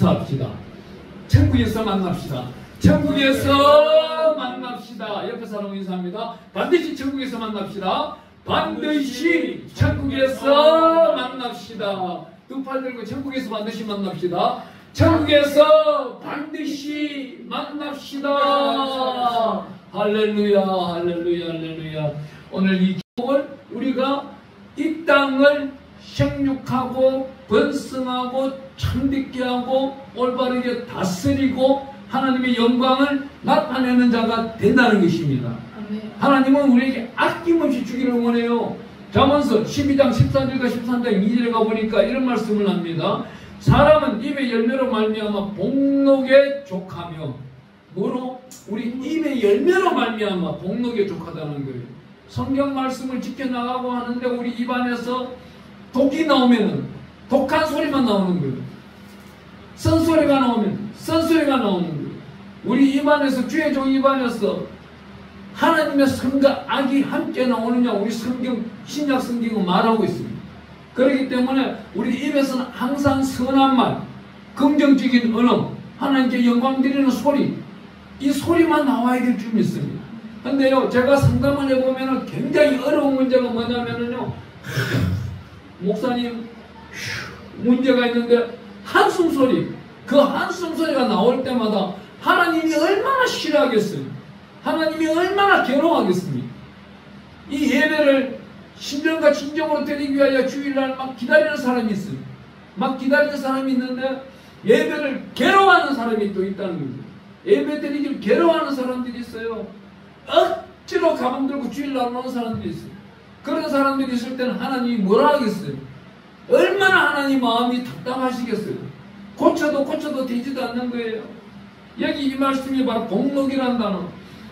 용서합시다. 천국에서 만납시다. 천국에서 만납시다. 옆에 사람 인사합니다. 반드시 천국에서 만납시다. 반드시 천국에서 만납시다. 두 팔 들고 천국에서 반드시 만납시다. 천국에서 반드시 만납시다. 할렐루야, 할렐루야, 할렐루야. 오늘 이 기록을 우리가 이 땅을 생육하고 번성하고 참되게 하고 올바르게 다스리고 하나님의 영광을 나타내는 자가 된다는 것입니다. 하나님은 우리에게 아낌없이 주기를 원해요. 잠언서 12장 14절과 13장 2절에 가보니까 이런 말씀을 합니다. 사람은 입의 열매로 말미암아 복록에 족하며, 뭐로? 우리 입의 열매로 말미암아 복록에 족하다는 거예요. 성경 말씀을 지켜나가고 하는데 우리 입안에서 독이 나오면 독한 소리만 나오는 거예요. 쓴소리가 나오면 쓴소리가 나오는 거예요. 우리 입안에서, 주의 종 입안에서 하나님의 선과 악이 함께 나오느냐, 우리 성경, 신약 성경은 말하고 있습니다. 그렇기 때문에 우리 입에서는 항상 선한 말, 긍정적인 언어, 하나님께 영광 드리는 소리, 이 소리만 나와야 될 줄 믿습니다. 근데요, 제가 상담을 해보면 굉장히 어려운 문제가 뭐냐면요, 목사님, 문제가 있는데 한숨 소리, 그 한숨 소리가 나올 때마다 하나님이 얼마나 싫어하겠어요? 하나님이 얼마나 괴로워하겠습니까? 이 예배를 신령과 진정으로 드리기 위하여 주일날 막 기다리는 사람이 있어요. 막 기다리는 사람이 있는데 예배를 괴로워하는 사람이 또 있다는 거예요. 예배 드리기를 괴로워하는 사람들이 있어요. 억지로 가방 들고 주일날 오는 사람들이 있어요. 그런 사람들이 있을 때는 하나님이 뭐라 하겠어요? 얼마나 하나님 마음이 답답하시겠어요? 고쳐도 되지도 않는 거예요. 여기 이 말씀이 바로 복록이라는 단어,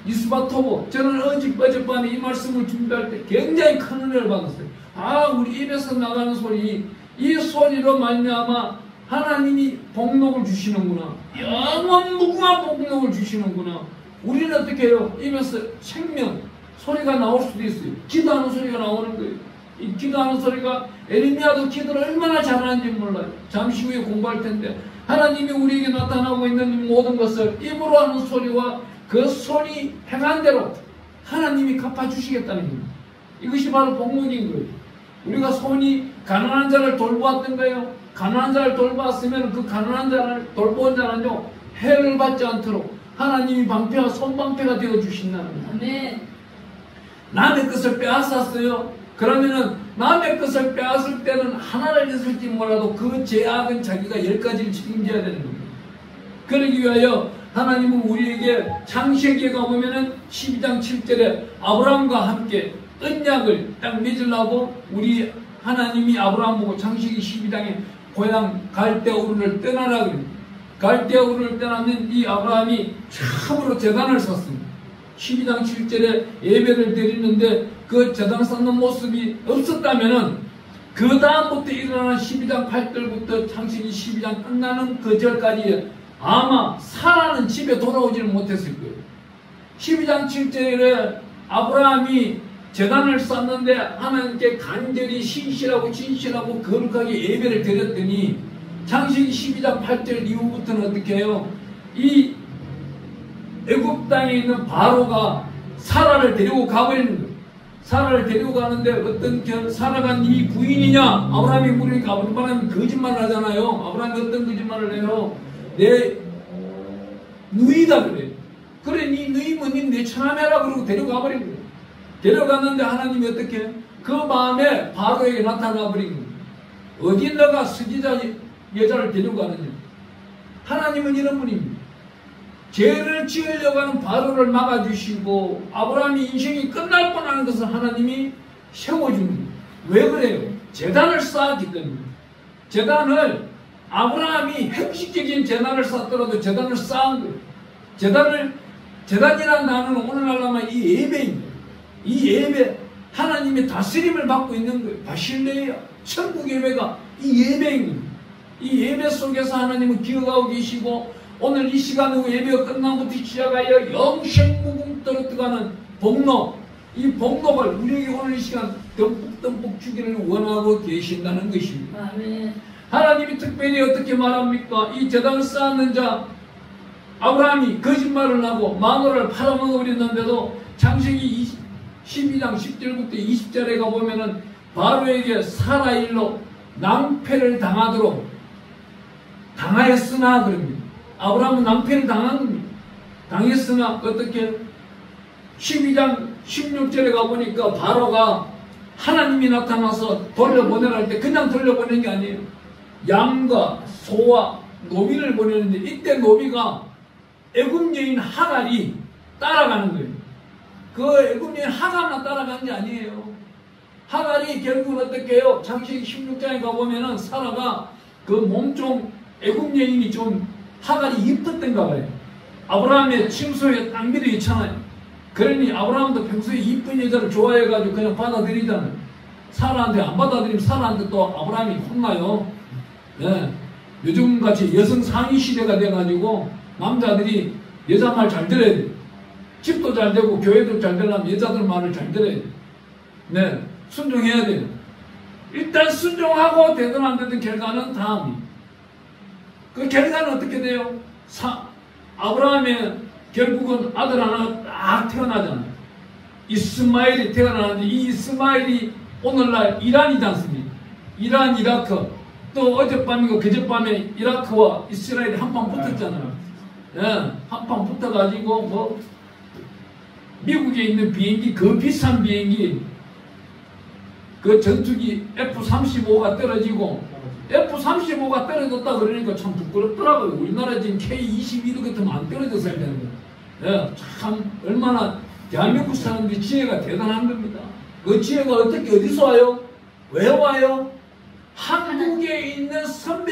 이스바토보. 저는 어젯밤에 이 말씀을 준비할 때 굉장히 큰 은혜를 받았어요. 아, 우리 입에서 나가는 소리, 이 소리로 말미암아 하나님이 복록을 주시는구나. 영원 무궁한 복록을 주시는구나. 우리는 어떻게 해요? 입에서 생명 소리가 나올 수도 있어요. 기도하는 소리가 나오는 거예요. 이 기도하는 소리가, 에레미야도 기도를 얼마나 잘하는지 몰라요. 잠시 후에 공부할 텐데 하나님이 우리에게 나타나고 있는 모든 것을 입으로 하는 소리와 그 손이 행한 대로 하나님이 갚아주시겠다는 겁니다. 이것이 바로 복록인 거예요. 우리가 손이 가난한 자를 돌보았던 거예요. 가난한 자를 돌보았으면 그 가난한 자를 돌보은 자는요, 해를 받지 않도록 하나님이 방패와 손방패가 되어주신다는 거예요. 아멘. 남의 것을 빼앗았어요. 그러면은 남의 것을 빼앗을 때는 하나를 했을지 몰라도 그 죄악은 자기가 10가지를 책임져야 되는 겁니다. 그러기 위하여 하나님은 우리에게 창세기에 가보면은 12장 7절에 아브라함과 함께 언약을 딱 맺으려고 우리 하나님이 아브라함 보고 창세기 12장에 고향 갈대우르를 떠나라 그럽니다. 갈대우르를 떠나면 이 아브라함이 참으로 제단을 샀습니다. 12장 7절에 예배를 드리는데 그 제단 쌓는 모습이 없었다면은 그 다음부터 일어나는 12장 8절부터 창세기 12장 끝나는 그 절까지 아마 사라는 집에 돌아오지를 못했을 거예요. 12장 7절에 아브라함이 제단을 쌓는데 하나님께 간절히 신실하고 진실하고 거룩하게 예배를 드렸더니 창세기 12장 8절 이후부터는 어떻게 해요? 이 애굽 땅에 있는 바로가 사라를 데리고 가버리는 거예요. 사라를 데리고 가는데 어떤 사라가 네 부인이냐? 아브라함이 물으니까 아브라함이 거짓말을 하잖아요. 아브라함이 어떤 거짓말을 해요? 내 누이다 그래요. 그래, 네 누이면 내 처남이라 그러고 데려가 버린 거예요. 데려갔는데 하나님이 어떻게 그 마음에 바로에게 나타나 버린 거예요. 어디 너가 스지자 여자를 데려가느냐? 하나님은 이런 분입니다. 죄를 지으려고 하는 바로를 막아주시고 아브라함이 인생이 끝날 뻔하는 것을 하나님이 세워주는 거예요. 왜 그래요? 제단을 쌓았기 때문에. 제단을 아브라함이 형식적인 제단을 쌓더라도 제단을 쌓은 거예요. 제단이라는 단어는 오늘날 아마 이 예배입니다. 이 예배, 하나님의 다스림을 받고 있는 거예요. 바실레야, 천국 예배가 이 예배인 겁니다. 이 예배 속에서 하나님은 기억하고 계시고 오늘 이 시간 후 예배가 끝나부터 시작하여 영생무궁토록 들어가는 복록, 이 복록을 우리에게 오늘 이 시간 듬뿍 주기를 원하고 계신다는 것입니다. 아멘. 하나님이 특별히 어떻게 말합니까? 이 제단을 쌓는 자 아브라함이 거짓말을 하고 마누라를 팔아먹어버렸는데도 창세기 12장 10절부터 20절에 가보면은 바로에게 사라 일로 낭패를 당하도록 당하였으나 그럽니다. 아브라함은 낭패를 당한 겁니다. 당했으나 어떻게 12장 16절에 가보니까 바로가 하나님이 나타나서 돌려보내라 할 때 그냥 돌려보낸 게 아니에요. 양과 소와 노비를 보내는데 이때 노비가 애굽 여인 하갈이 따라가는 거예요. 그 애굽 여인 하갈만 따라간 게 아니에요. 하갈이 결국은 어떻게 해요? 창세기 16장에 가보면은 사라가 그 몸종 애굽 여인이 좀 하갈이 이뻤던가 봐요. 아브라함의 침소에 땅비도 있잖아요. 그러니 아브라함도 평소에 이쁜 여자를 좋아해가지고 그냥 받아들이잖아요. 사라한테 안 받아들이면 사라한테 또 아브라함이 혼나요. 네. 요즘같이 여성 상위 시대가 돼가지고 남자들이 여자 말 잘 들어야 돼. 집도 잘 되고 교회도 잘 되려면 여자들 말을 잘 들어야 돼. 네. 순종해야 돼요. 일단 순종하고 되든 안 되든 결과는 다음이. 그 결과는 어떻게 돼요? 아브라함의 결국은 아들 하나 딱 태어나잖아요. 이스마엘이 태어나는데 이 이스마엘이 오늘날 이란이지 않습니까? 이란, 이라크. 또 어젯밤이고 그젯밤에 이라크와 이스라엘이 한판 붙었잖아요. 네, 한판 붙어가지고 뭐 미국에 있는 비행기 그 비싼 비행기 그 전투기 F-35가 떨어지고 F-35가 떨어졌다 그러니까 참 부끄럽더라고요. 우리나라 지금 K-22도 같으면 안 떨어졌어야 되는 거예요. 네, 참 얼마나 대한민국 사람들이 지혜가 대단한 겁니다. 그 지혜가 어떻게 어디서 와요? 왜 와요? 한국에 있는 선배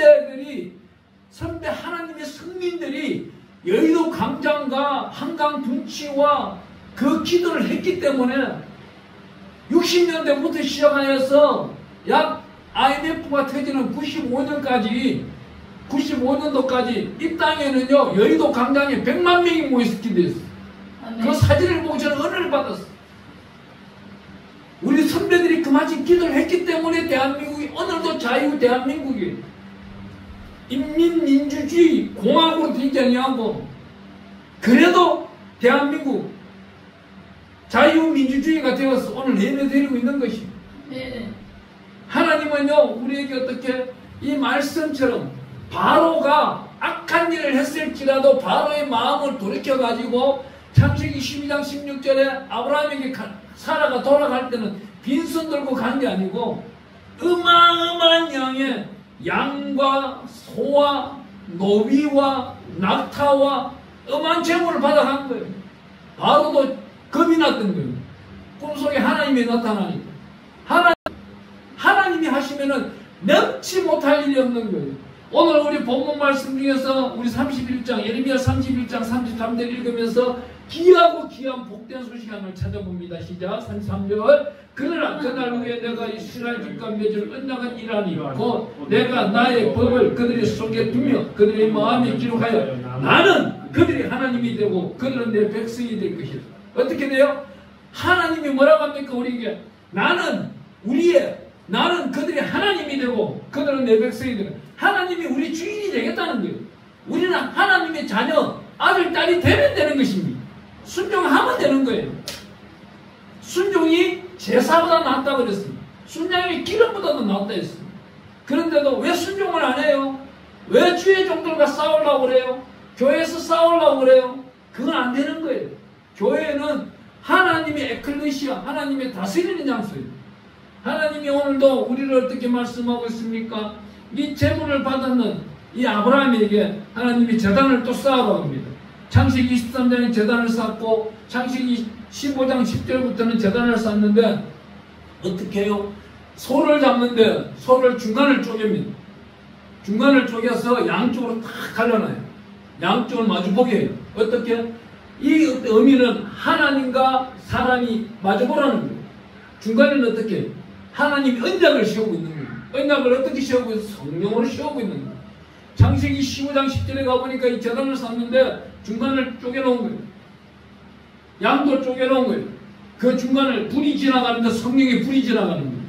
하나님의 성민들이 여의도 광장과 한강 둔치와 그 기도를 했기 때문에 60년대부터 시작하여서 약 IMF가 터지는 95년도까지 이 땅에는요 여의도 광장에 100만 명이 모였게 됐어요. 그 사진을 보고 저는 은혜를 받았어요. 우리 선배들이 그만큼 기도를 했기 때문에 대한민국이 오늘도 자유 대한민국이에요. 인민민주주의 공화국으로 되지 아니하고 그래도 대한민국 자유민주주의가 되어서 오늘 내려드리고 있는 것입니다. 네. 하나님은요 우리에게 어떻게 이 말씀처럼 바로가 악한 일을 했을지라도 바로의 마음을 돌이켜가지고 창세기 12장 16절에 아브라함에게 사라가 돌아갈 때는 빈손 들고 간 게 아니고 어마어마한 양의 양과 소와 노비와 낙타와 엄한 재물을 받아간 거예요. 바로도 겁이 났던 거예요. 꿈속에 하나님이 나타나니까. 하나님이 하시면은 넘지 못할 일이 없는 거예요. 오늘 우리 본문 말씀 중에서 우리 31장 예레미야 31장 33절 읽으면서 귀하고 귀한 복된 소식 하나를 찾아봅니다. 시작 33절 그러나 그날 후에 내가 이스라엘 집과 맺을 언약은 이라니 곧 내가 나의 법을 그들의 속에 두며 그들의 마음에 기록하여 나는 그들이 하나님이 되고 그들은 내 백성이 될 것이다. 어떻게 돼요? 하나님이 뭐라고 합니까? 우리에게 나는 그들이 하나님이 되고 그들은 내 백성이 되고 하나님이 우리 주인이 되겠다는 거예요. 우리는 하나님의 자녀 아들 딸이 되면 되는 것입니다. 순종하면 되는 거예요. 순종이 제사보다 낫다고 그랬습니다. 순종이 기름보다도 낫다 했습니다. 그런데도 왜 순종을 안 해요? 왜 주의 종들과 싸우려고 그래요? 교회에서 싸우려고 그래요? 그건 안 되는 거예요. 교회는 하나님의 에클레시아, 하나님의 다스리는 장소예요. 하나님이 오늘도 우리를 어떻게 말씀하고 있습니까? 이 재물을 받았는 이 아브라함에게 하나님이 제단을 또 쌓으라고 합니다. 창세기 23장에 제단을 쌓고 창세기 15장 10절부터는 제단을 쌓는데 어떻게 해요? 소를 잡는데 소를 중간을 쪼갭니다. 중간을 쪼개서 양쪽으로 탁 갈라놔요. 양쪽을 마주보게 해요. 어떻게? 이 의미는 하나님과 사람이 마주보라는 거예요. 중간에는 어떻게 해요? 하나님이 언약을 세우고 있는 거예요. 언약을 어떻게 세우고 있어요? 성령으로 세우고 있는 거예요. 창세기 15장 10절에 가보니까 이 제단을 쌓는데 중간을 쪼개놓은 거예요. 양도 쪼개놓은 거예요. 그 중간을 불이 지나가는데 성령의 불이 지나가는 거예요.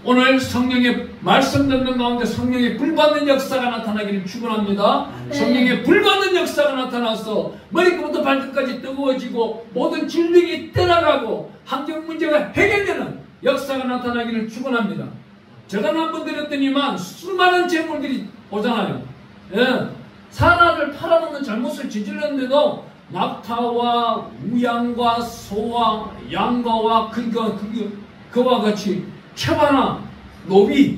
오늘 성령의 말씀 듣는 가운데 성령의 불받는 역사가 나타나기를 축원합니다. 성령의 불받는 역사가 나타나서 머리부터 발끝까지 뜨거워지고 모든 질병이 떠나가고 환경 문제가 해결되는 역사가 나타나기를 축원합니다. 제가 한번 드렸더니만 수많은 재물들이 오잖아요. 예. 사람을 팔아먹는 잘못을 저질렀는데도 낙타와 우양과 소와 양과와 그와 같이 채바나 노비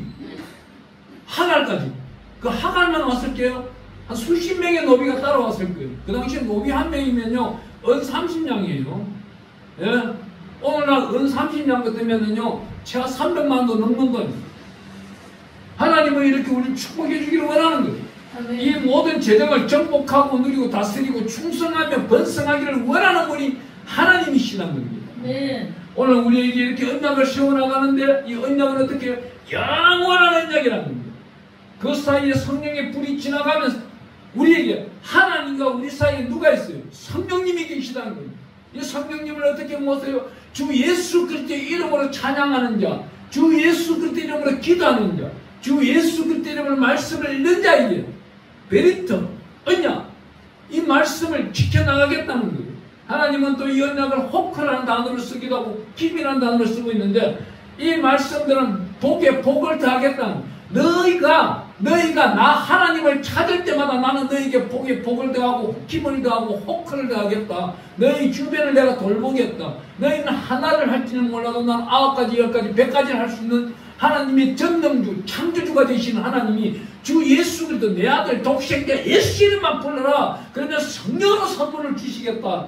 하갈까지 그 하갈만 왔을 게요 한 수십 명의 노비가 따라왔을 거예요. 그 당시에 노비 한 명이면요 은 30냥이에요. 예? 오늘날 은 30냥 같으면요 채가 300만도 넘는 거예요. 하나님은 이렇게 우리를 축복해 주기를 원하는 거예요. 이 모든 재정을 정복하고 누리고 다스리고 충성하며 번성하기를 원하는 분이 하나님이시라는 겁니다. 네. 오늘 우리에게 이렇게 언약을 세워나가는데 이 언약은 어떻게 영원한 언약이라는 겁니다. 그 사이에 성령의 불이 지나가면서 우리에게 하나님과 우리 사이에 누가 있어요? 성령님이 계시다는 겁니다. 이 성령님을 어떻게 모세요? 주 예수 그리스도의 이름으로 찬양하는 자, 주 예수 그리스도의 이름으로 기도하는 자, 주 예수 그리스도의 이름으로 말씀을 읽는 자에게 베리터, 언약, 이 말씀을 지켜나가겠다는 거예요. 하나님은 또 이 언약을 호크라는 단어를 쓰기도 하고 기비라는 단어를 쓰고 있는데 이 말씀들은 복에 복을 더하겠다는 너희가 나 하나님을 찾을 때마다 나는 너희에게 복에 복을 더하고 힘을 더하고 호크를 더하겠다. 너희 주변을 내가 돌보겠다. 너희는 하나를 할지는 몰라도 나는 9가지, 10가지, 100가지를 할 수 있는 하나님의 전능주, 창조주가 되시는 하나님이 주 예수 그리스도 내 아들 독생자 예수 이름만 불러라. 그러면 성령으로 선물을 주시겠다.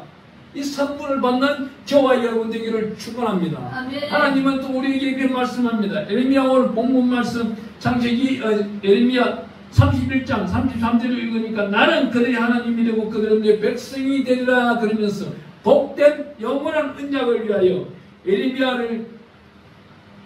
이 선물을 받는 저와 여러분 되기를 축원합니다. 아멘. 하나님은 또 우리에게 이렇게 말씀합니다. 에레미야 오늘 본문 말씀 창세기 에레미야 31장 33절을 읽으니까 나는 그들의 하나님이 되고 그들은 내 백성이 되리라 그러면서 복된 영원한 언약을 위하여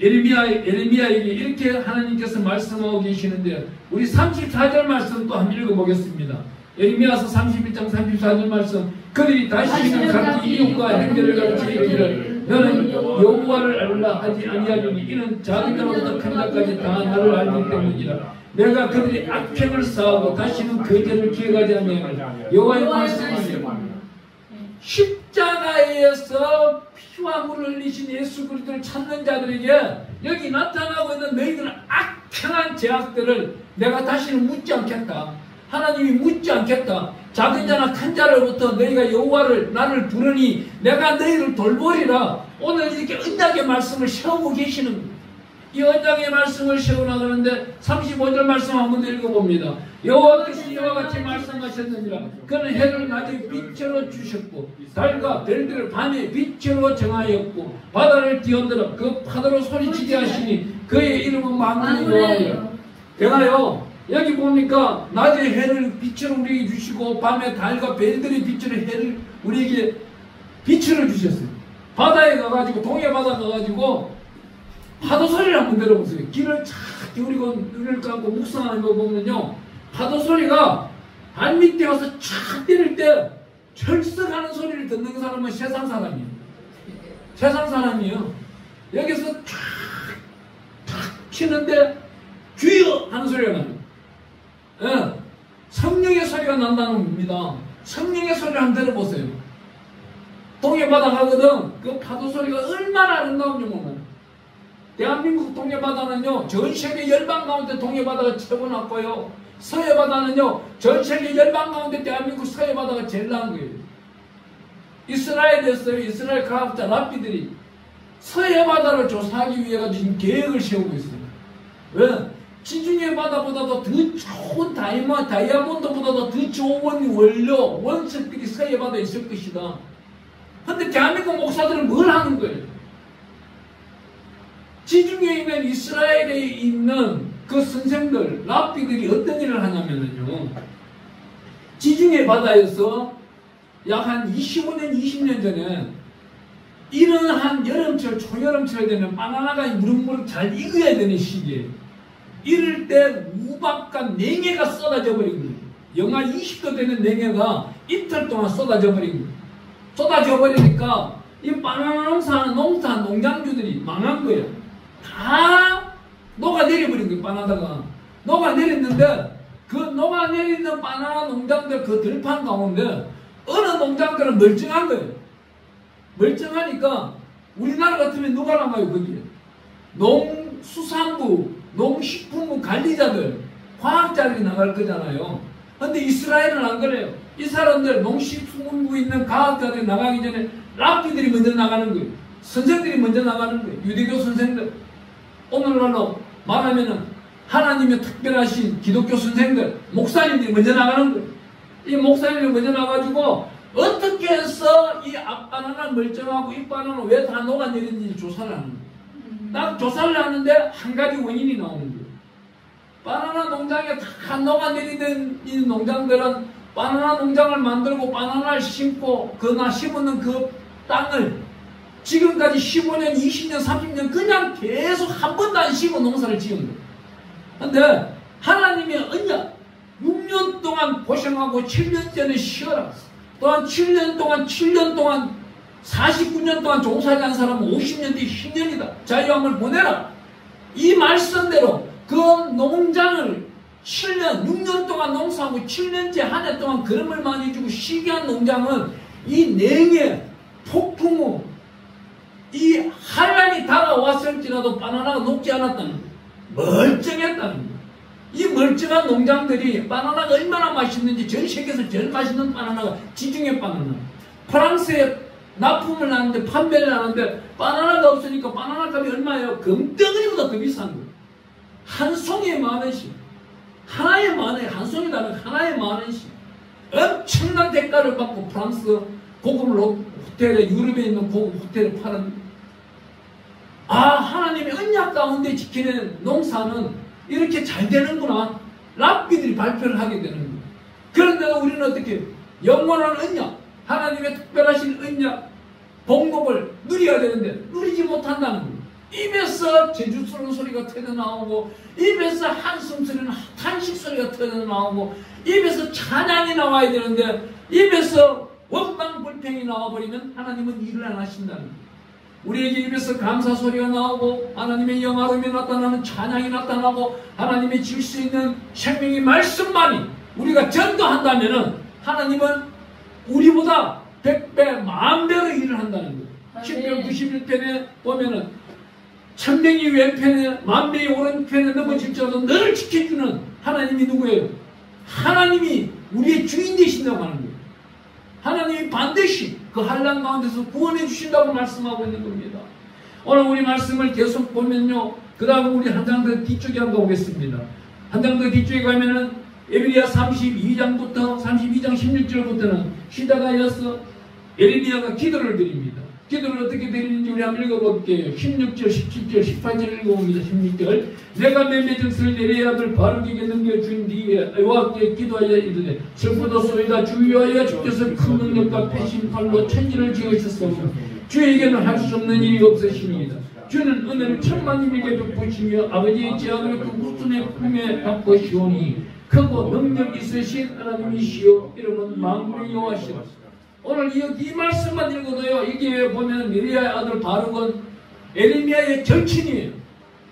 에레미야에게 이렇게 하나님께서 말씀하고 계시는데 우리 34절 말씀 또 한번 읽어보겠습니다. 에레미야서 31장 34절 말씀 그들이 다시는 각기 이웃과 형제를 가르치 이르기를 너는 여호와를 알라 하지 아니하리니 이는 작은 자부터 큰 자까지 다 나를 알기 때문이라. 내가 그들이 악행을 쌓고 다시는 그 죄를 기억하지 아니하리라. 여호와의 말씀은 십자가에서 피와 물을 흘리신 예수 그리스도를 찾는 자들에게 여기 나타나고 있는 너희들은 악행한 죄악들을 내가 다시는 묻지 않겠다. 하나님이 묻지 않겠다. 작은 자나 큰 자로부터 너희가 여호와를 나를 부르니 내가 너희를 돌보리라. 오늘 이렇게 언약의 말씀을 세우고 계시는 거예요. 이 언약의 말씀을 세워나가는데 35절 말씀 한번 더 읽어봅니다. 여호와께서 이와 같이 말씀하셨느니라. 그는 해를 낮에 빛으로 주셨고 달과 별들을 밤에 빛으로 정하였고 바다를 뒤흔들어 그 파도로 소리치게 하시니 그의 이름은 만군의 여호와니라. 내가요 여기 보니까 낮에 해를 빛으로 우리에게 주시고 밤에 달과 별들의 빛으로 해를 우리에게 빛으로 주셨어요. 바다에 가가지고 동해 바다 가가지고 파도 소리를 한번 들어보세요. 길을 착 기울이고 눈을 감고 묵상하는 거 보면요 파도 소리가 발밑에 와서 착 때릴 때 철썩하는 소리를 듣는 사람은 세상 사람이에요. 세상 사람이에요. 여기서 탁 치는데 주여 하는 소리가 나요. 예, 성령의 소리가 난다는 겁니다. 성령의 소리를 한번 들어보세요. 동해 바다 가거든. 그 파도 소리가 얼마나 아름다운지 몰라요. 대한민국 동해 바다는요 전 세계 열방 가운데 동해 바다가 최고 낮고요. 서해 바다는요 전 세계 열방 가운데 대한민국 서해 바다가 제일 나은 거예요. 이스라엘에서요 이스라엘 과학자 랍비들이 서해 바다를 조사하기 위해 지금 계획을 세우고 있어요. 왜? 지중해 바다보다도 더 좋은 다이아몬드보다도 더 좋은 원료, 원석들이 서해 바다에 있을 것이다. 그런데 대한민국 목사들은 뭘 하는 거예요? 지중해에 있는 이스라엘에 있는 그 선생들, 랍비들이 어떤 일을 하냐면요. 지중해 바다에서 약 한 25년, 20년 전에 이런 여름철, 초여름철 되면 바나나가 무럭무럭 잘 익어야 되는 시기에 이럴 때 우박과 냉해가 쏟아져 버린 거예요. 영하 20도 되는 냉해가 이틀 동안 쏟아져 버린 거예요. 쏟아져 버리니까 이 바나나 농사하는 농장주들이 망한 거예요. 다 녹아내려버린 거예요. 바나나가 녹아내렸는데 그 녹아내리는 바나나 농장들 그 들판 가운데 어느 농장들은 멀쩡한 거예요. 멀쩡하니까 우리나라 같으면 누가 나가요 거기에? 농수산부, 농식품부 관리자들, 과학자들이 나갈 거잖아요. 근데 이스라엘은 안 그래요. 이 사람들 농식품부 있는 과학자들이 나가기 전에 랍비들이 먼저 나가는 거예요. 선생들이 먼저 나가는 거예요. 유대교 선생들. 오늘날로 말하면은 하나님의 특별하신 기독교 선생들, 목사님들이 먼저 나가는 거예요. 이 목사님들이 먼저 나가지고 어떻게 해서 이 앞바나나 멀쩡하고 이 바나나 왜 다 녹아내리는지 조사를 하는 거예요. 딱 조사를 하는데 한 가지 원인이 나오는 거예요. 바나나 농장에 다 녹아내리는 이 농장들은 바나나 농장을 만들고 바나나를 심고 그나 심는 그 땅을 지금까지 15년, 20년, 30년 그냥 계속 한 번도 안 쉬고 농사를 지은 거예요. 근데 하나님의 언약 6년 동안 고생하고 7년 전에 쉬어라. 또한 7년 동안 49년 동안 종사하지 않은 사람은 50년 뒤에 10년이다. 자유함을 보내라. 이 말씀대로 그 농장을 7년, 6년 동안 농사하고 7년째 한 해 동안 걸음을 많이 주고 쉬게 한 농장은 이 냉해, 폭풍 후 이 한란이 다가왔을지라도 바나나가 녹지 않았다는 거예요. 멀쩡했다는 거예요. 이 멀쩡한 농장들이 바나나가 얼마나 맛있는지 전 세계에서 제일 맛있는 바나나가 지중해 바나나. 프랑스에 납품을 하는데 판매를 하는데 바나나가 없으니까 바나나 값이 얼마예요? 금덩어리보다 더 비싼 거예요. 한 송이에 10,000원씩. 하나에 10,000원, 한 송이 다른 하나에 10,000원씩. 엄청난 대가를 받고 프랑스 고급 호텔에, 유럽에 있는 고급 호텔에 파는. 하나님의 언약 가운데 지키는 농사는 이렇게 잘 되는구나. 랍비들이 발표를 하게 되는 거예요. 그런데 우리는 어떻게 영원한 언약, 하나님의 특별하신 언약, 복목을 누려야 되는데 누리지 못한다는 거예요. 입에서 제주스러운 소리가 터져나오고 입에서 한숨 소리는 탄식 소리가 터져나오고 입에서 찬양이 나와야 되는데 입에서 원망불평이 나와버리면 하나님은 일을 안 하신다는 거예요. 우리에게 입에서 감사 소리가 나오고 하나님의 영화로움이 나타나는 찬양이 나타나고 하나님의 줄 수 있는 생명의 말씀만이 우리가 전도한다면은 하나님은 우리보다 100배, 10,000배로 일을 한다는 거예요. 10편 91편에 보면은 천명이 왼편에 만명이 오른편에 넘어질지라도 너를 지켜주는 하나님이 누구예요? 하나님이 우리의 주인 되신다고 하는 거예요. 하나님이 반드시 그 환난 가운데서 구원해 주신다고 말씀하고 있는 겁니다. 오늘 우리 말씀을 계속 보면요. 그 다음 우리 한 장 더 뒤쪽에 한번 보겠습니다. 한 장 더 뒤쪽에 가면은 에레미야 32장부터 32장 16절부터는 시다가이어서 에레미야가 기도를 드립니다. 기도를 어떻게 드리는지 우리 한번 읽어볼게요. 16절, 17절, 18절 읽어봅니다. 16절 내가 맺은 설 내레의 아들 바룩에게 넘겨준 뒤에 여호와께 기도하여 이르되 슬프도소이다. 주여하여 주께서 큰 능력과 패신팔로 천지를 지으셨사오니 주에게는 할 수 없는 일이 없으시니이다. 주는 은혜를 천만님에게 베푸시며 아버지의 제안을 그 무슨의 품에 바꾸시오니 크고 능력 있으신 하나님이시여 이름은 만군의 여호와시라. 오늘 이 말씀만 읽어도요. 이게 보면 네리야의 아들 바룩은 에레미야의 절친이에요.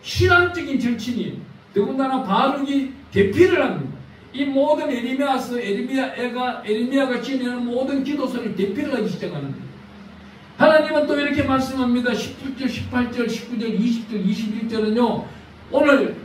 신앙적인 절친이에요. 더군다나 바룩이 대피를 합니다. 이 모든 에레미야가 지내는 모든 기도서를 대피를 하기 시작하는 거예요. 하나님은 또 이렇게 말씀합니다. 17절, 18절, 19절, 20절, 21절은요. 오늘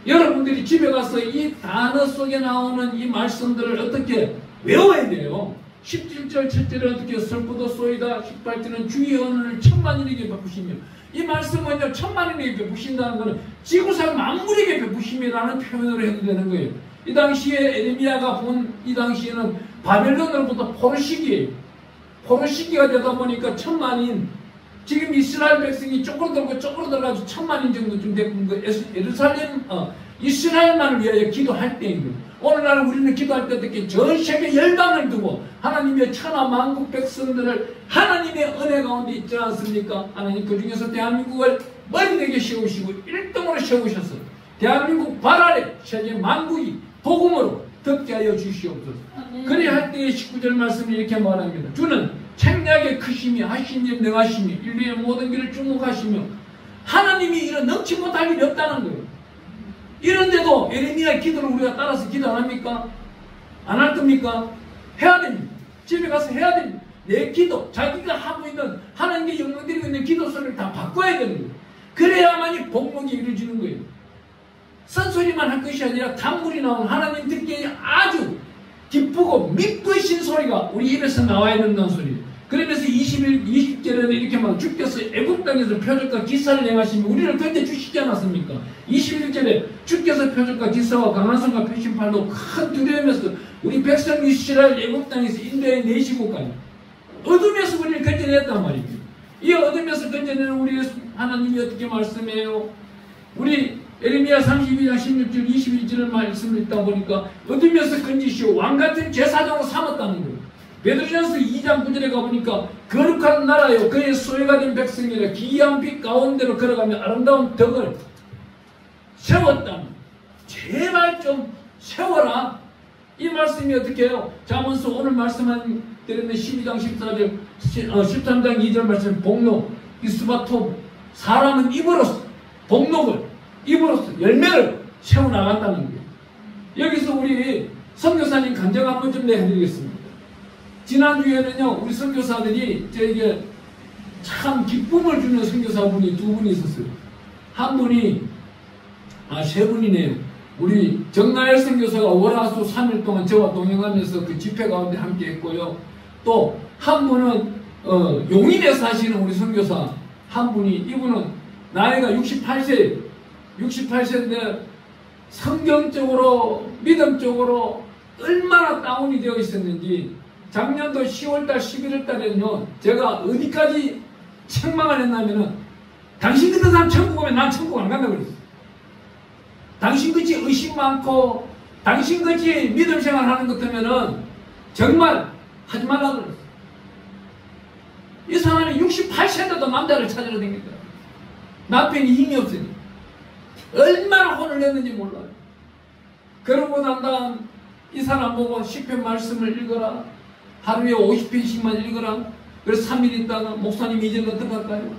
여러분들이 집에 가서 이 단어 속에 나오는 이 말씀들을 어떻게 외워야 돼요. 17절, 7절은 어떻게 슬프도소이다. 18절은 주의 은혜를 천만인에게 베푸시며 이 말씀은요. 천만인에게 베푸신다는 것은 지구상 만물에게 베푸심이라는 표현으로 해도 되는 거예요. 이 당시에 에레미야가 본 이 당시에는 바벨론으로부터 포로 시기예요. 포로 시기가 되다 보니까 천만인 지금 이스라엘 백성이 쪼그러들어가지고 천만인 정도쯤 됐고 이스라엘만을 위하여 기도할 때인 거예요. 오늘날 우리는 기도할 때 어떻게 전 세계 열방을 두고 하나님의 천하 만국 백성들을 하나님의 은혜 가운데 있지 않습니까? 하나님 그 중에서 대한민국을 머리내게 세우시고 1등으로 세우셔서 대한민국 발 아래 세계 만국이 복음으로 덮게 하여 주시옵소서. 그래야 할 때의 19절 말씀을 이렇게 말합니다. 주는 책략의 크심이 하신 일 능하심이 인류의 모든 길을 주목하시며 하나님이 이런 넘치 못할 일이 없다는 거예요. 이런데도 예레미야의 기도를 우리가 따라서 기도 안 합니까? 안 할 겁니까? 해야 됩니다. 집에 가서 해야 됩니다. 내 기도, 자기가 하고 있는 하나님께 영광드리고 있는 기도 소리를 다 바꿔야 되는 거예요. 그래야만이 복목이 이루어지는 거예요. 쓴소리만 할 것이 아니라 단물이 나온 하나님 듣기에 아주 기쁘고 미쁘신 소리가 우리 입에서 나와야 된다는 소리예요. 그러면서 20절에는 이렇게 막 주께서 애굽 땅에서 표적과 기사를 행하시며 우리를 건져 주시지 않았습니까? 21절에 주께서 표적과 기사와 강한 손과 표심팔로 큰 두려움에서 우리 백성 이스라엘 애굽 땅에서 인도해 내시고까지 어둠에서 우리를 건져냈단 말입니다. 이 어둠에서 건져내는 우리 하나님이 어떻게 말씀해요? 우리 예레미야 32장 16절 21절을 말씀을 읽다 보니까 어둠에서 건지시오 왕같은 제사장으로 삼았다는 거예요. 베드로전서 2장 9절에 가보니까 거룩한 나라요 그의 소유가 된 백성이라 기이한 빛 가운데로 걸어가며 아름다운 덕을 세웠다는, 제발 좀 세워라. 이 말씀이 어떻게 해요? 잠언서 오늘 말씀한 드렸는 12장 14절 13장 2절 말씀 복록 이스바토 사람은 입으로써 복록을 입으로써 열매를 세워나간다는 거예요. 여기서 우리 선교사님 간증 한번 좀 내드리겠습니다. 지난주에는요 우리 선교사들이 저에게 참 기쁨을 주는 선교사분이 두 분이 있었어요. 한 분이 세 분이네요. 우리 정나열 선교사가 월화수 3일 동안 저와 동행하면서 그 집회 가운데 함께 했고요. 또 한 분은 용인에 사시는 우리 선교사 한 분이, 이분은 나이가 68세인데 성경적으로 믿음적으로 얼마나 다운이 되어 있었는지 작년도 10월달 11월달에는요 제가 어디까지 책망을 했냐면은 당신 같은 사람 천국 오면 난 천국 안 간다고 그랬어요. 당신같이 의심 많고 당신같이 믿음 생활하는 것 같으면은 정말 하지 말라고 그랬어요. 이 사람이 68세인데도 남자를 찾으러 다닙니다. 남편이 힘이 없으니 얼마나 혼을 냈는지 몰라요. 그러고 난 다음 이 사람 보고 시편 말씀을 읽어라. 하루에 50편씩만 읽어라. 그래서 3일 있다가 목사님 이제는 어떡할까요?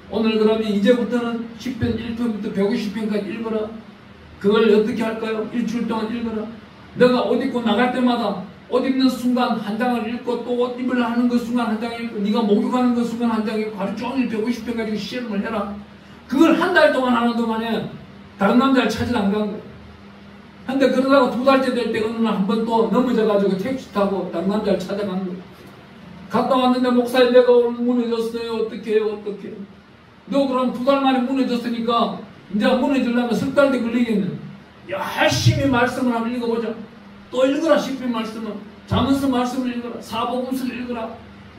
오늘 그러면 이제부터는 10편 1편부터 150편까지 읽어라. 그걸 어떻게 할까요? 일주일 동안 읽어라. 내가 옷 입고 나갈 때마다 옷 입는 순간 한 장을 읽고 또 옷 입으려 하는 그 순간 한 장을 읽고 네가 목욕하는 그 순간 한 장을 읽고 하루 종일 150편 가지고 시험을 해라. 그걸 한 달 동안 하는 동안에 다른 남자를 찾으러 안 간 거예요. 근데 그러다가 2달째 될 때 어느 날 한 번 또 넘어져가지고 택시 타고 다른 남자를 찾아간 거예요. 갔다 왔는데 목사님 내가 오늘 무너졌어요. 어떻게 해요? 어떻게 해요? 너 그럼 2달 만에 무너졌으니까 이제 무너지려면 10달 뒤 걸리겠네. 열심히 말씀을 한번 읽어보자. 또 읽어라. 시편 말씀을, 잠언서 말씀을 읽어라. 사복음서를 읽어라.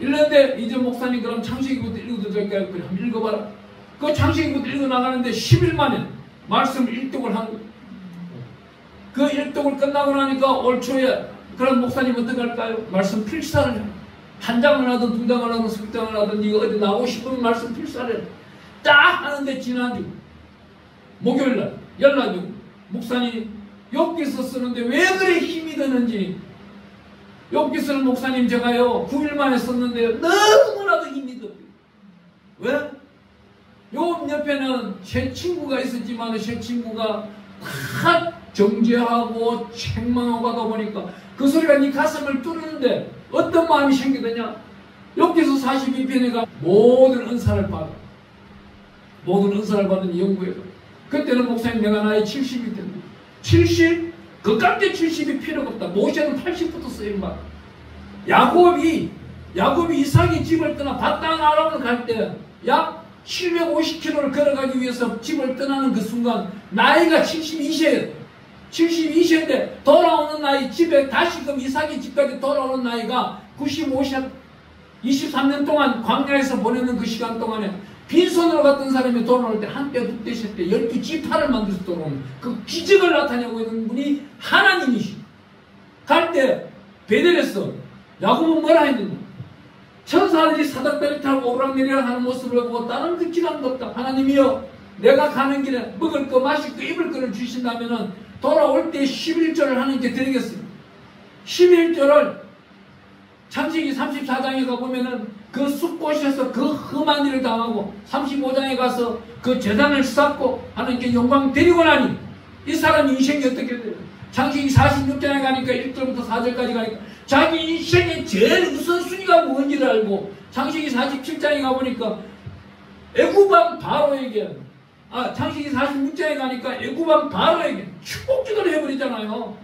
이랬는데 이제 목사님 그럼 창세기부터 읽어도 될까요? 그래 한번 읽어봐라. 그 창세기부터 읽어나가는데 10일 만에 말씀을 1독을 한 거예요. 그 1독을 끝나고 나니까 올 초에 그런 목사님 어떻게 할까요? 말씀 필사를 해요. 한 장을 하든 2장을 하든 3장을 하든 네가 어디 나오고 싶으면 말씀 필사를 해요. 딱 하는데 지난주 목요일날 연락이 오고 목사님 욥기서 쓰는데 왜 그래 힘이 드는지, 욥기서를 목사님 제가요 9일 만에 썼는데 너무나도 힘이 들어요. 왜? 욥 옆에는 새 친구가 있었지만 새 친구가 다 정죄하고 책망하고 하다 보니까 그 소리가 네 가슴을 뚫는데 어떤 마음이 생기더냐? 욥기서 42편에 가 모든 은사를 받아. 모든 은사를 받은 연구예요. 그때는 목사님 내가 나이 70이 됐는데 70? 그까지 70이 필요가 없다. 모세는 80부터 쓰임받아. 야곱이 이삭이 집을 떠나 밧당 아람을 갈 때 약 750km를 걸어가기 위해서 집을 떠나는 그 순간 나이가 72세예요. 72세인데 돌아오는 나이, 집에 다시금 이삭이 집까지 돌아오는 나이가 95세. 23년 동안 광야에서 보내는 그 시간 동안에 빈손으로 갔던 사람이 돌아올 때 한 뼈, 두 뼈, 세 뼈, 12지파를 만들어서 돌아오는 그 기적을 나타내고 있는 분이 하나님이시. 갈 때 베델에서 야곱은 뭐라 했느냐? 천사들이 사닥다리 타고 오락내리락 하는 모습을 보고 다른 그 기간도 없다. 하나님이여, 내가 가는 길에 먹을 거 마실 거 입을 거를 주신다면은 돌아올 때 11조를 하나님께 드리겠습니다. 11조를 창세기 34장에 가보면은 그 숲곳에서 그 험한 일을 당하고 35장에 가서 그 재단을 쌓고 하나님께 영광 드리고 나니 이 사람 인생이 어떻게 돼요? 창세기 46장에 가니까 1절부터 4절까지 가니까 자기 인생의 제일 우선순위가 뭔지를 알고 창세기 47장에 가보니까 애굽왕 바로에게 창세기 46장에 가니까 애굽왕 바로에게 축복기도를 해버리잖아요.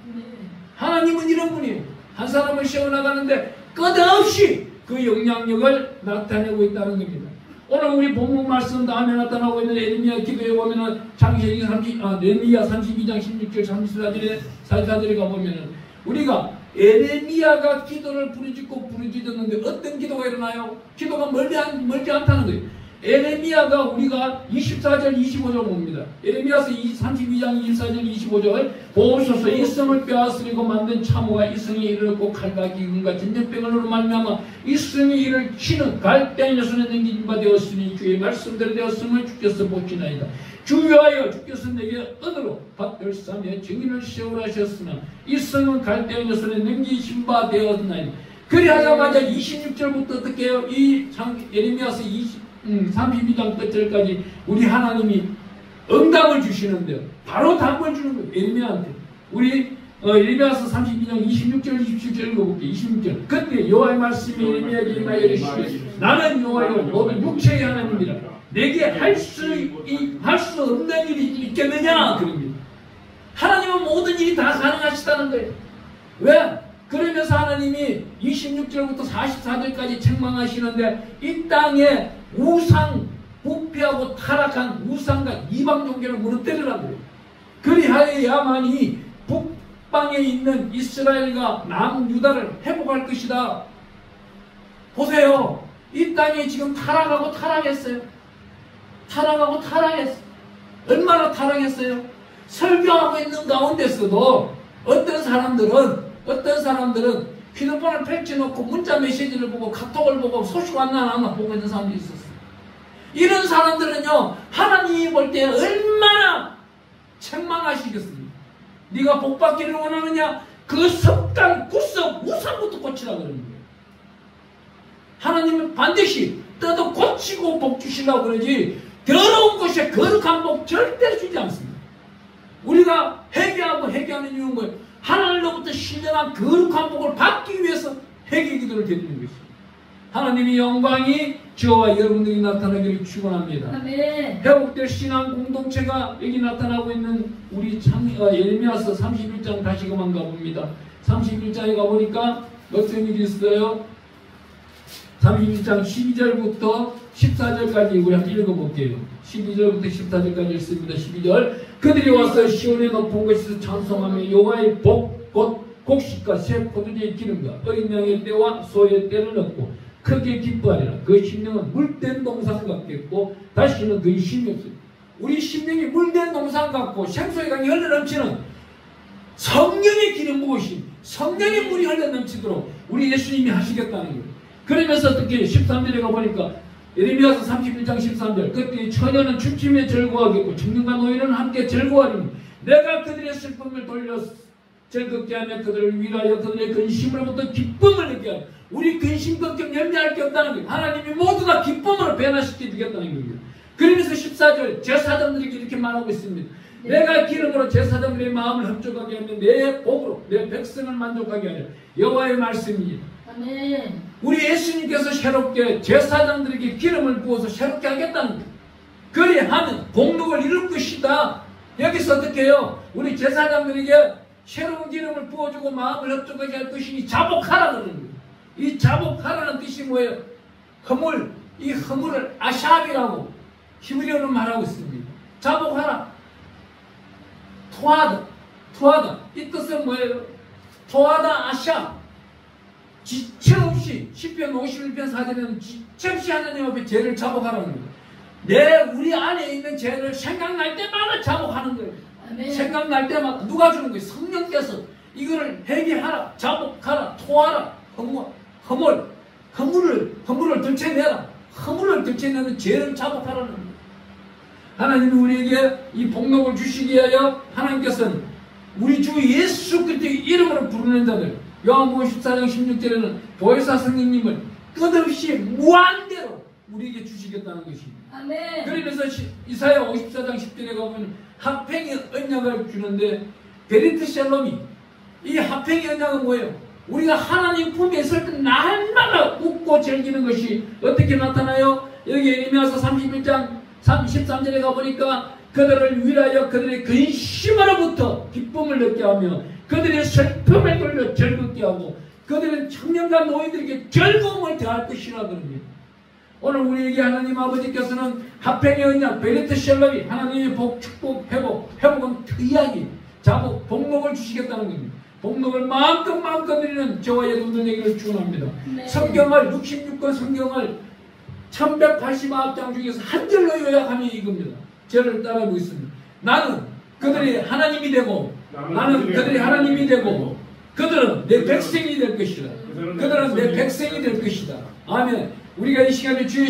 하나님은 이런 분이에요. 한 사람을 세워나가는데 끝없이 그 영향력을 나타내고 있다는 겁니다. 오늘 우리 본문 말씀 다음에 나타나고 있는 에레미야 기도에 보면은 창세기 에레미야 32장 16절 34절에 가보면은 우리가 에레미야가 기도를 부르짖었는데 어떤 기도가 일어나요? 기도가 멀지 않다는 거예요. 에레미야가 우리가 24절 25절 봅니다. 에레미야서 32장 24절 25절 보소서 이 성을 빼앗으려고 만든 참호가 이 성에 이르렀고 칼과 기근과 전염병으로 말미암아 이 성에 이를 치는 갈대의 손에 넘긴 바 되었으니 주의 말씀대로 되었음을 주께서 보시나이다. 주여하여 주께서 내게 은으로 밭을 싸며 증인을 세우라 하셨으나 이 성은 갈대의 손에 넘기신 바 되었나이다. 그리하자마자 26절부터 어떻게 해요? 이 에레미야서 32장 끝절까지 우리 하나님이 응답을 주시는데요. 바로 답을 주는 거예요. 에레미야한테. 우리 에레미야서 32장 26절 27절 읽어볼게요. 26절 그때 여호와의 말씀이 에레미야에게 임하여 이르시되 나는 여호와여 너는 육체의 하나님이라 내게 할 수 없는 일이 있겠느냐 그럽니다. 하나님은 모든 일이 다 가능하시다는 거예요. 왜? 그러면서 하나님이 26절부터 44절까지 책망하시는데 이 땅에 우상 부패하고 타락한 우상과 이방 종교를 무너뜨리라고 해요. 그리하여야만이 북방에 있는 이스라엘과 남유다를 회복할 것이다. 보세요. 이 땅에 지금 타락하고 타락했어요. 타락하고 타락했어요. 얼마나 타락했어요? 설교하고 있는 가운데서도 어떤 사람들은 휴대폰을 펼쳐놓고 문자 메시지를 보고 카톡을 보고 소식 왔나 안 왔나 보고 있는 사람들이 있었어요. 이런 사람들은요 하나님이 볼 때 얼마나 책망하시겠습니까? 네가 복받기를 원하느냐? 그 습관, 구습, 우상부터 고치라 그러는 거예요. 하나님은 반드시 뜯어 고치고 복 주시려고 그러지 더러운 곳에 거룩한 복 절대 주지 않습니다. 우리가 회개하는 이유는 뭐예요? 하나님로부터 신령한 거룩한 복을 받기 위해서 회개 기도를 드리는 것입니다. 하나님의 영광이 저와 여러분들이 나타나기를 축원합니다. 회복될 신앙 공동체가 여기 나타나고 있는 우리 예레미야서 31장 다시 그만 가봅니다. 31장에 가보니까 어떤 일이 있어요? 31장 12절부터 14절까지 우리 한번 읽어볼게요. 12절부터 14절까지 읽습니다. 12절 그들이 와서 시온의 높은 곳에서 찬송하며 여호와의 복 곧 곡식과 새 포도주의 기름과 어린 양의 때와 소의 때를 얻고 크게 기뻐하리라. 그 심령은 물된 동상 같겠고 다시는 그 힘이 없어요. 우리 심령이 물된 동상 같고 생수의 강이 흘러넘치는 성령의 기름 부으심, 성령의 물이 흘러넘치도록 우리 예수님이 하시겠다는 거예요. 그러면서 어떻게 13절에 가보니까 예레미야서 31장 13절 그때 처녀는 춤추며 즐거워하겠고 청년과 노인은 함께 즐거워하리니 내가 그들의 슬픔을 돌려 즐겁게 하며 그들을 위하여 그들의 근심으로부터 기쁨을 느끼게 하라. 우리 근심 걱정 염려할 게 없다는 거예요. 하나님이 모두 다 기쁨으로 변화시켜 주겠다는 거예요. 그러면서 14절 제사장들에게 이렇게 말하고 있습니다. 내가 기름으로 제사장들의 마음을 흡족하게 하며 내 복으로 내 백성을 만족하게 하려 여호와의 말씀이니 아멘. 우리 예수님께서 새롭게 제사장들에게 기름을 부어서 새롭게 하겠다는 거예요. 그리하면 복록을 이룰 것이다. 여기서 어떻게 해요? 우리 제사장들에게 새로운 기름을 부어주고 마음을 흡족하게 할 것이니 자복하라 그러는 거예요. 이 자복하라는 뜻이 뭐예요? 허물, 이 허물을 아샵이라고 히브리어로 말하고 있습니다. 자복하라. 토하다. 이 뜻은 뭐예요? 토하다 아샵. 지체 없이 10편 51편 4절에는 지체 없이 하나님 앞에 죄를 자복하라는 거예요. 우리 안에 있는 죄를 생각날 때마다 자복하는 거예요. 아멘. 생각날 때마다 누가 주는 거예요? 성령께서 이거를 회개하라, 자복하라, 토하라, 허물을 들춰내라. 허물을 들춰내는 죄를 자복하라는 거예요. 하나님이 우리에게 이 복록을 주시기 위하여 하나님께서는 우리 주 예수 그리스도의 이름으로 부르는 자들 요한복음 14장 16절에는 보혜사 성령님을 끝없이 무한대로 우리에게 주시겠다는 것입니다. 아멘. 그러면서 이사야 54장 10절에 가보면 합행의 언약을 주는데 베리트 샬롬이 이 합행의 언약은 뭐예요? 우리가 하나님 품에 있을 때 날마다 웃고 즐기는 것이 어떻게 나타나요? 여기 에레미야서 31장 33절에 가보니까 그들을 위하여 그들의 근심으로부터 기쁨을 느끼게 하며 그들의 슬픔을 돌려 즐겁게 하고 그들은 청년과 노인들에게 즐거움을 더할 것이라 그럽니다. 오늘 우리에게 하나님 아버지께서는 합행의 언약 베리트 샬롬이 하나님의 복, 축복, 회복은 특이하게 자복, 복목을 주시겠다는 겁니다. 복목을 마음껏 드리는 저와 여러분들에게 축원합니다. 네. 성경을 66권 성경을 1189장 중에서 한 절로 요약하면 이겁니다. 저를 따라해보겠습니다. 나는 그들이 하나님이 되고 나는 그들이 하나님이 되고 그들은 내 백성이 될 것이다. 그들은 내 백성이 될 것이다. 아멘. 우리가 이 시간에 주의